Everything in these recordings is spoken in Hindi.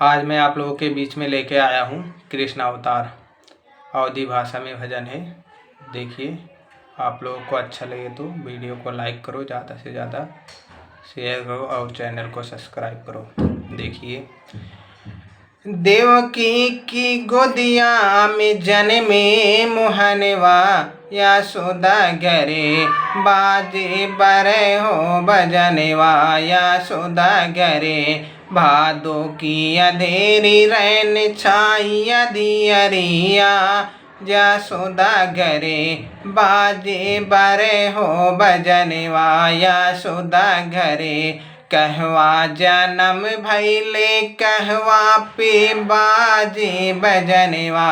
आज मैं आप लोगों के बीच में लेके आया हूँ कृष्ण अवतार। अवधी भाषा में भजन है। देखिए, आप लोगों को अच्छा लगे तो वीडियो को लाइक करो, ज़्यादा से ज़्यादा शेयर करो और चैनल को सब्सक्राइब करो। देखिए। देवकी की गोदिया में जन्मे मोहनवा, यशोदा घरे बाजे बरे हो भजनवा। यशोदा घरे भादो की अंधेरी रैन छाई दियरिया। यशोदा घरे बाजे बरे हो भजनवा। यशोदा घरे कहवा जन्म भैले कहवा पे बाजे भजनवा।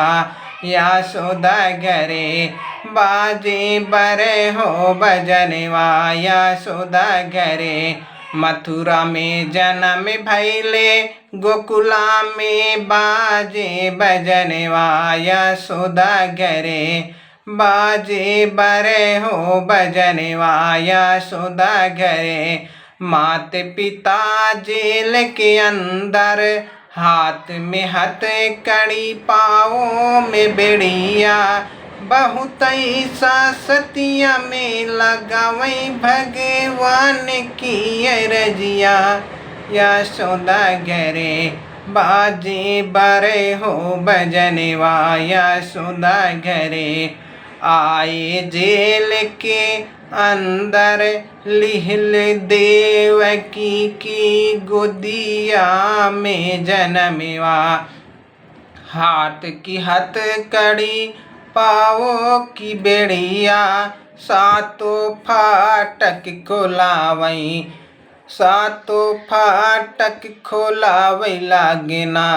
यशोदा घरे बाजे बरे हो भजनवा। यशोदा घरे मथुरा में जन्म भैले गोकुला में बाजे भजनवा। यशोदा घरे बाजे बरे हो भजनवा। यशोदा घरे मात पिता जेल के अंदर, हाथ में हथकड़ी पाँवों में बेड़िया। बहुत सतिया में लगावई भगवान की रजिया। यशोदा घरे बाजे बरे हो भजनवा। यशोदा घरे आए जेल के अंदर लिहल देवकी की गोदिया में जन्मवा। हाथ की हथकड़ी पाँवों की बेड़िया, सातों फाटक खोलावई। सातों फाटक खोलावई लागना,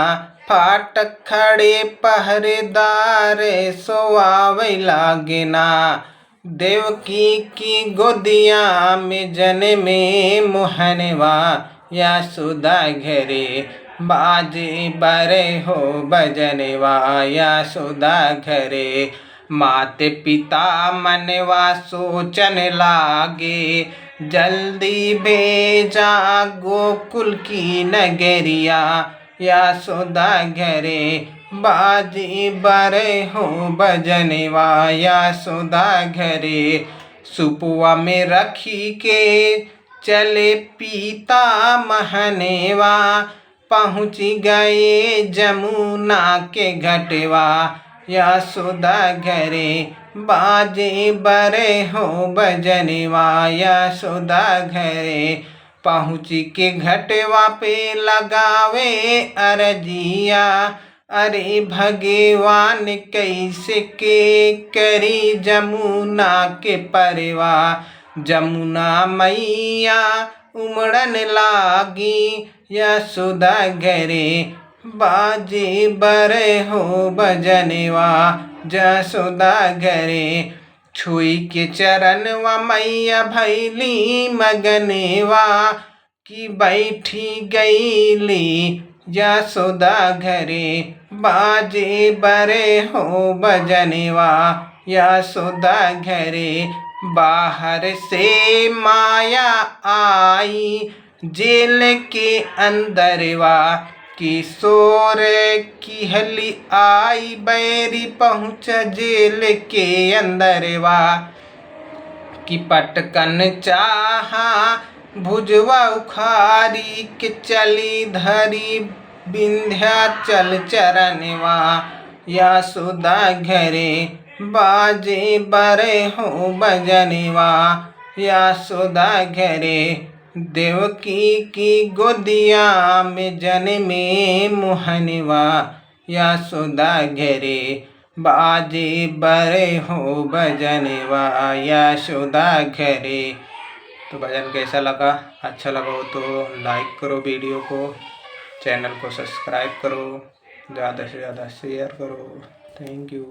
फाटक खड़े पहरेदार सोआवई लागना। देवकी की गोदिया में जन्मे मोहनवा। यशोदा घरे बाजे बरे हो भजनवा। यशोदा घरे माते पिता मनवा सोचन लागे, जल्दी भेजा गोकुल की नगरिया। यशोदा घरे बाजे बरे हो भजनवा। यशोदा घरे सुपुआ में रखी के चले पीता महनेवा। पहुँच गए जमुना के घटवा। यशोदा घरे बाजे बरे हो भजनवा। यशोदा घरे पहुँच के घटवा पे लगावे अरजिया। अरे भगवान कैसे के करी जमुना के परवा। जमुना मैया उमड़न लागी। यशोदा घरे बाजे बरे हो भजनवा। यशोदा घरे छुई के चरणवा मैया भैली मगनवा की बैठी गईली। यशोदा घरे बाजे बरे हो भजनवा। यशोदा घरे बाहर से माया आई, जेल के अंदरवा। किशोर की हली आई बैरी पहुँच जेल के अंदरवा। कि पटकन चाहा भुजवा उखारी के चली धरी विंध्याचल चरणवा। यशोदा घरे बाजे बरे हो भजनवा। यशोदा घरे देवकी की गोदिया में जन्मे मोहनवा। यशोदा घरे बाजे बरे हो भजनवा। यशोदा घरे। तो भजन कैसा लगा? अच्छा लगा हो तो लाइक करो वीडियो को, चैनल को सब्सक्राइब करो, ज़्यादा से ज़्यादा शेयर करो। Thank you.